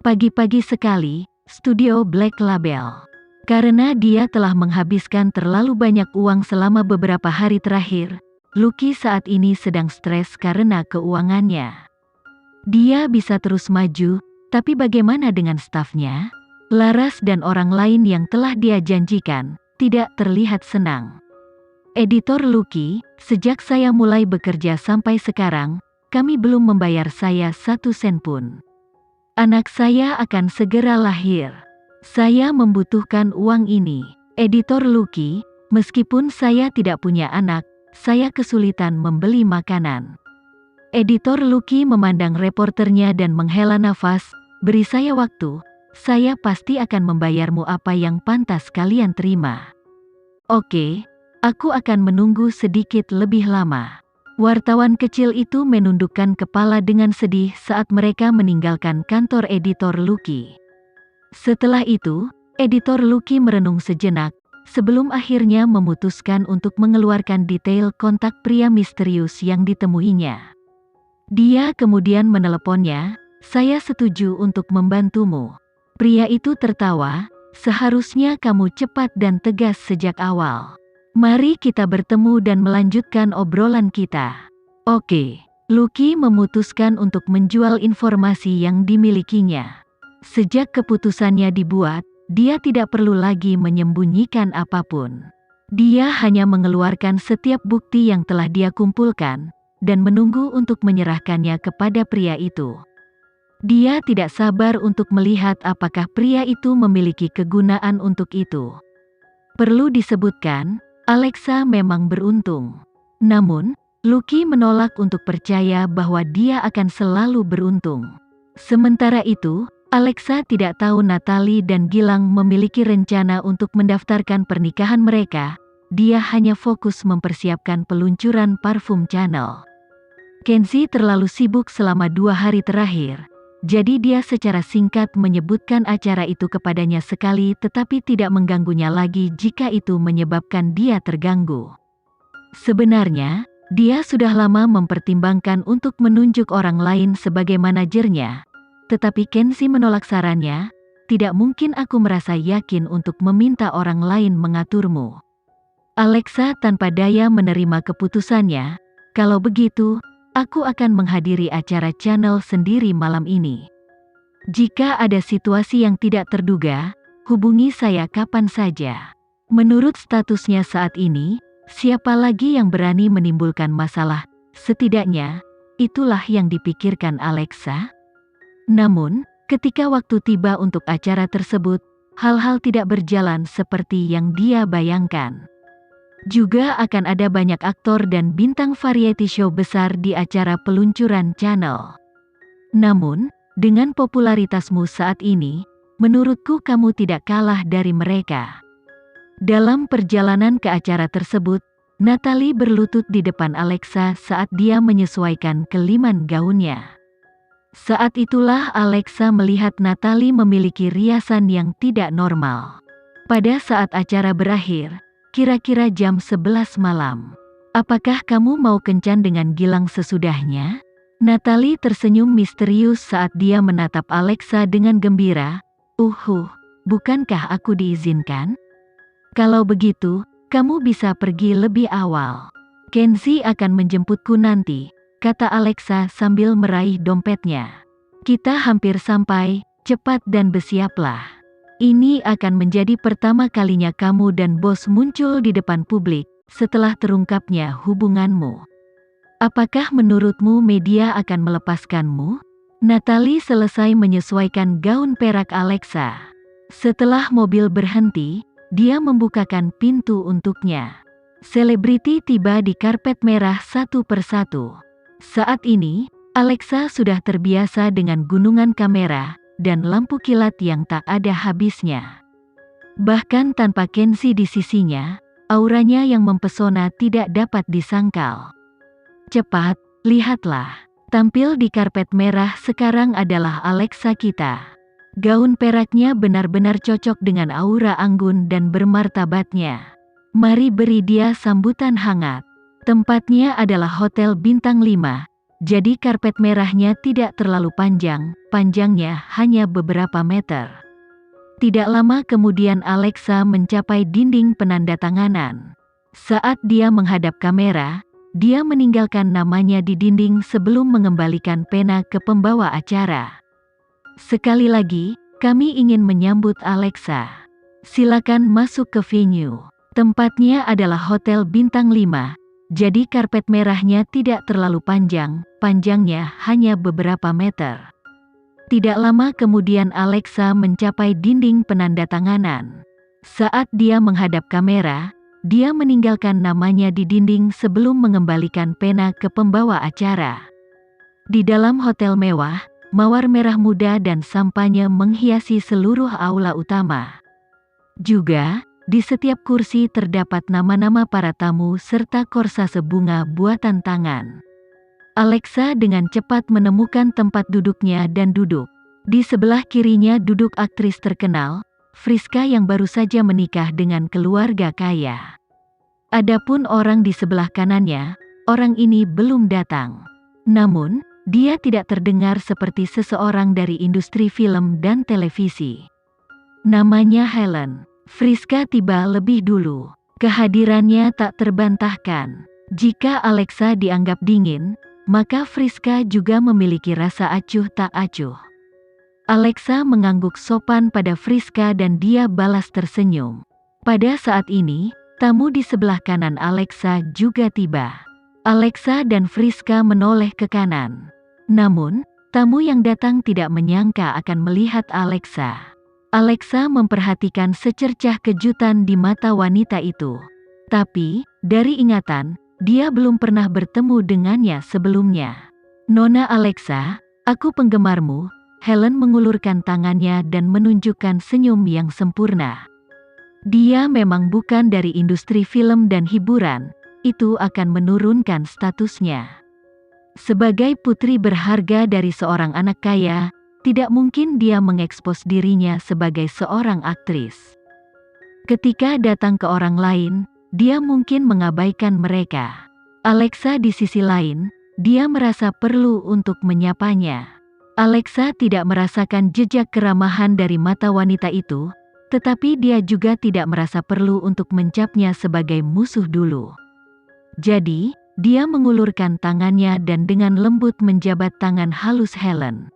Pagi-pagi sekali, studio Black Label. Karena dia telah menghabiskan terlalu banyak uang selama beberapa hari terakhir, Lucky saat ini sedang stres karena keuangannya. Dia bisa terus maju, tapi bagaimana dengan stafnya? Laras dan orang lain yang telah dia janjikan, tidak terlihat senang. Editor Lucky, sejak saya mulai bekerja sampai sekarang, kami belum membayar saya 1 sen pun. Anak saya akan segera lahir. Saya membutuhkan uang ini. Editor Lucky, meskipun saya tidak punya anak, saya kesulitan membeli makanan. Editor Lucky memandang reporternya dan menghela nafas, beri saya waktu, saya pasti akan membayarmu apa yang pantas kalian terima. Oke. Aku akan menunggu sedikit lebih lama. Wartawan kecil itu menundukkan kepala dengan sedih saat mereka meninggalkan kantor editor Lucky. Setelah itu, editor Lucky merenung sejenak, sebelum akhirnya memutuskan untuk mengeluarkan detail kontak pria misterius yang ditemuinya. Dia kemudian meneleponnya, "Saya setuju untuk membantumu." Pria itu tertawa, "Seharusnya kamu cepat dan tegas sejak awal. Mari kita bertemu dan melanjutkan obrolan kita." Oke. Lucky memutuskan untuk menjual informasi yang dimilikinya. Sejak keputusannya dibuat, dia tidak perlu lagi menyembunyikan apapun. Dia hanya mengeluarkan setiap bukti yang telah dia kumpulkan, dan menunggu untuk menyerahkannya kepada pria itu. Dia tidak sabar untuk melihat apakah pria itu memiliki kegunaan untuk itu. Perlu disebutkan, Alexa memang beruntung. Namun, Lucky menolak untuk percaya bahwa dia akan selalu beruntung. Sementara itu, Alexa tidak tahu Natalie dan Gilang memiliki rencana untuk mendaftarkan pernikahan mereka. Dia hanya fokus mempersiapkan peluncuran parfum Chanel. Kenzie terlalu sibuk selama 2 hari terakhir. Jadi dia secara singkat menyebutkan acara itu kepadanya sekali tetapi tidak mengganggunya lagi jika itu menyebabkan dia terganggu. Sebenarnya, dia sudah lama mempertimbangkan untuk menunjuk orang lain sebagai manajernya. Tetapi Kenzie menolak sarannya, "Tidak mungkin aku merasa yakin untuk meminta orang lain mengaturmu." Alexa tanpa daya menerima keputusannya, "Kalau begitu, aku akan menghadiri acara Chanel sendiri malam ini. Jika ada situasi yang tidak terduga, hubungi saya kapan saja." Menurut statusnya saat ini, siapa lagi yang berani menimbulkan masalah? Setidaknya, itulah yang dipikirkan Alexa. Namun, ketika waktu tiba untuk acara tersebut, hal-hal tidak berjalan seperti yang dia bayangkan. Juga akan ada banyak aktor dan bintang variety show besar di acara peluncuran Chanel. Namun, dengan popularitasmu saat ini, menurutku kamu tidak kalah dari mereka. Dalam perjalanan ke acara tersebut, Natalie berlutut di depan Alexa saat dia menyesuaikan keliman gaunnya. Saat itulah Alexa melihat Natalie memiliki riasan yang tidak normal. Pada saat acara berakhir, kira-kira jam 11 malam. "Apakah kamu mau kencan dengan Gilang sesudahnya?" Natalie tersenyum misterius saat dia menatap Alexa dengan gembira. Bukankah aku diizinkan? Kalau begitu, kamu bisa pergi lebih awal. Kenzie akan menjemputku nanti," kata Alexa sambil meraih dompetnya. "Kita hampir sampai, cepat dan bersiaplah. Ini akan menjadi pertama kalinya kamu dan bos muncul di depan publik, setelah terungkapnya hubunganmu. Apakah menurutmu media akan melepaskanmu?" Natalie selesai menyesuaikan gaun perak Alexa. Setelah mobil berhenti, dia membukakan pintu untuknya. Selebriti tiba di karpet merah satu persatu. Saat ini, Alexa sudah terbiasa dengan gunungan kamera dan lampu kilat yang tak ada habisnya. Bahkan tanpa Kenzie di sisinya, auranya yang mempesona tidak dapat disangkal. "Cepat, lihatlah. Tampil di karpet merah sekarang adalah Alexa kita. Gaun peraknya benar-benar cocok dengan aura anggun dan bermartabatnya. Mari beri dia sambutan hangat." Tempatnya adalah Hotel Bintang 5, jadi karpet merahnya tidak terlalu panjang, panjangnya hanya beberapa meter. Tidak lama kemudian Alexa mencapai dinding penandatanganan. Saat dia menghadap kamera, dia meninggalkan namanya di dinding sebelum mengembalikan pena ke pembawa acara. Sekali lagi, kami ingin menyambut Alexa. Silakan masuk ke venue. Tempatnya adalah Hotel Bintang 5, jadi karpet merahnya tidak terlalu panjang, panjangnya hanya beberapa meter. Tidak lama kemudian Alexa mencapai dinding penandatanganan. Saat dia menghadap kamera, dia meninggalkan namanya di dinding sebelum mengembalikan pena ke pembawa acara. Di dalam hotel mewah, mawar merah muda dan sampahnya menghiasi seluruh aula utama. Juga, di setiap kursi terdapat nama-nama para tamu serta korsase bunga buatan tangan. Alexa dengan cepat menemukan tempat duduknya dan duduk. Di sebelah kirinya duduk aktris terkenal, Friska yang baru saja menikah dengan keluarga kaya. Adapun orang di sebelah kanannya, orang ini belum datang. Namun, dia tidak terdengar seperti seseorang dari industri film dan televisi. Namanya Helen. Friska tiba lebih dulu. Kehadirannya tak terbantahkan. Jika Alexa dianggap dingin, maka Friska juga memiliki rasa acuh tak acuh. Alexa mengangguk sopan pada Friska dan dia balas tersenyum. Pada saat ini, tamu di sebelah kanan Alexa juga tiba. Alexa dan Friska menoleh ke kanan. Namun, tamu yang datang tidak menyangka akan melihat Alexa. Alexa memperhatikan secercah kejutan di mata wanita itu. Tapi, dari ingatan, dia belum pernah bertemu dengannya sebelumnya. "Nona Alexa, aku penggemarmu." Helen mengulurkan tangannya dan menunjukkan senyum yang sempurna. Dia memang bukan dari industri film dan hiburan, itu akan menurunkan statusnya. Sebagai putri berharga dari seorang anak kaya, tidak mungkin dia mengekspos dirinya sebagai seorang aktris. Ketika datang ke orang lain, dia mungkin mengabaikan mereka. Alexa di sisi lain, dia merasa perlu untuk menyapanya. Alexa tidak merasakan jejak keramahan dari mata wanita itu, tetapi dia juga tidak merasa perlu untuk mencapnya sebagai musuh dulu. Jadi, dia mengulurkan tangannya dan dengan lembut menjabat tangan halus Helen.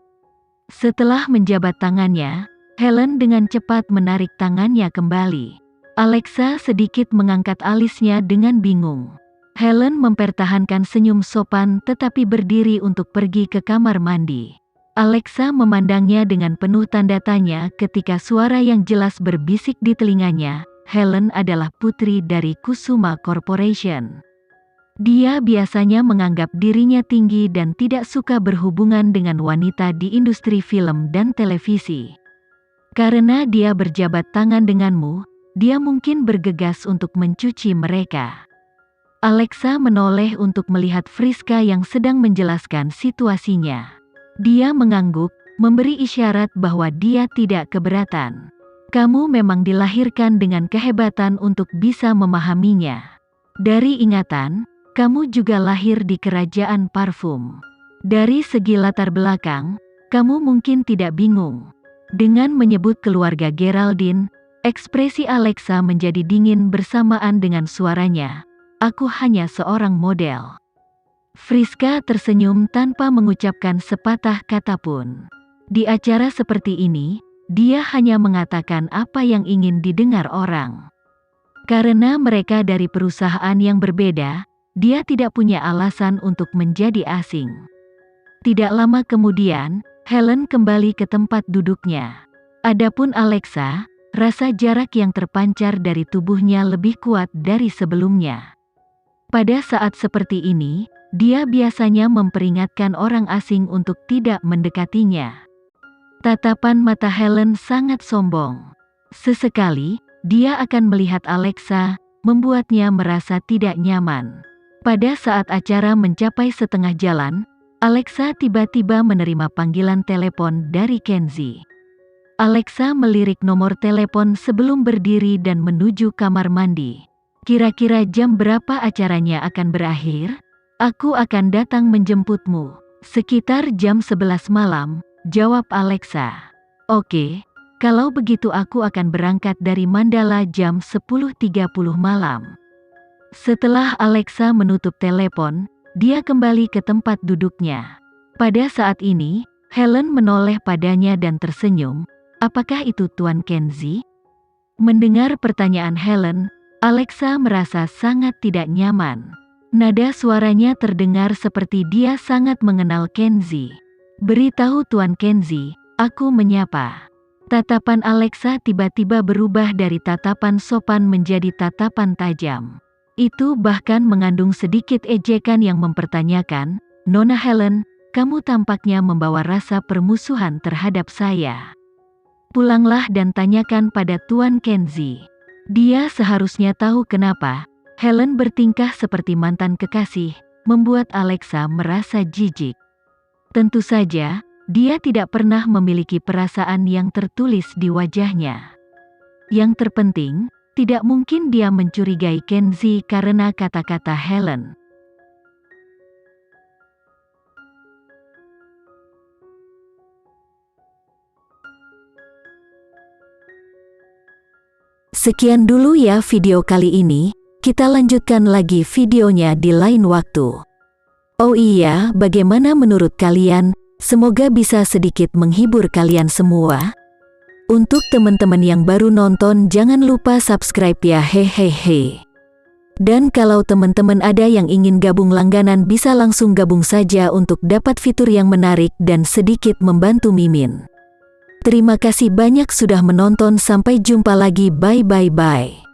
Setelah menjabat tangannya, Helen dengan cepat menarik tangannya kembali. Alexa sedikit mengangkat alisnya dengan bingung. Helen mempertahankan senyum sopan tetapi berdiri untuk pergi ke kamar mandi. Alexa memandangnya dengan penuh tanda tanya ketika suara yang jelas berbisik di telinganya, Helen adalah putri dari Kusuma Corporation. Dia biasanya menganggap dirinya tinggi dan tidak suka berhubungan dengan wanita di industri film dan televisi. Karena dia berjabat tangan denganmu, dia mungkin bergegas untuk mencuci mereka. Alexa menoleh untuk melihat Friska yang sedang menjelaskan situasinya. Dia mengangguk, memberi isyarat bahwa dia tidak keberatan. "Kamu memang dilahirkan dengan kehebatan untuk bisa memahaminya. Dari ingatan, kamu juga lahir di kerajaan parfum. Dari segi latar belakang, kamu mungkin tidak bingung." Dengan menyebut keluarga Geraldine, ekspresi Alexa menjadi dingin bersamaan dengan suaranya. "Aku hanya seorang model." Friska tersenyum tanpa mengucapkan sepatah kata pun. Di acara seperti ini, dia hanya mengatakan apa yang ingin didengar orang. Karena mereka dari perusahaan yang berbeda, dia tidak punya alasan untuk menjadi asing. Tidak lama kemudian, Helen kembali ke tempat duduknya. Adapun Alexa, rasa jarak yang terpancar dari tubuhnya lebih kuat dari sebelumnya. Pada saat seperti ini, dia biasanya memperingatkan orang asing untuk tidak mendekatinya. Tatapan mata Helen sangat sombong. Sesekali, dia akan melihat Alexa, membuatnya merasa tidak nyaman. Pada saat acara mencapai setengah jalan, Alexa tiba-tiba menerima panggilan telepon dari Kenzie. Alexa melirik nomor telepon sebelum berdiri dan menuju kamar mandi. "Kira-kira jam berapa acaranya akan berakhir? Aku akan datang menjemputmu." Sekitar jam 11 malam, jawab Alexa. Oke, kalau begitu aku akan berangkat dari Mandala jam 10.30 malam. Setelah Alexa menutup telepon, dia kembali ke tempat duduknya. Pada saat ini, Helen menoleh padanya dan tersenyum. Apakah itu Tuan Kenzie? Mendengar pertanyaan Helen, Alexa merasa sangat tidak nyaman. Nada suaranya terdengar seperti dia sangat mengenal Kenzie. Beritahu Tuan Kenzie, aku menyapa. Tatapan Alexa tiba-tiba berubah dari tatapan sopan menjadi tatapan tajam. Itu bahkan mengandung sedikit ejekan yang mempertanyakan, Nona Helen, kamu tampaknya membawa rasa permusuhan terhadap saya. Pulanglah dan tanyakan pada Tuan Kenzie. Dia seharusnya tahu kenapa Helen bertingkah seperti mantan kekasih, membuat Alexa merasa jijik. Tentu saja, dia tidak pernah memiliki perasaan yang tertulis di wajahnya. Yang terpenting, tidak mungkin dia mencurigai Kenzie karena kata-kata Helen. Sekian dulu ya video kali ini, kita lanjutkan lagi videonya di lain waktu. Oh iya, bagaimana menurut kalian? Semoga bisa sedikit menghibur kalian semua. Untuk teman-teman yang baru nonton, jangan lupa subscribe ya, hehehe. Dan kalau teman-teman ada yang ingin gabung langganan, bisa langsung gabung saja untuk dapat fitur yang menarik dan sedikit membantu Mimin. Terima kasih banyak sudah menonton, sampai jumpa lagi, bye.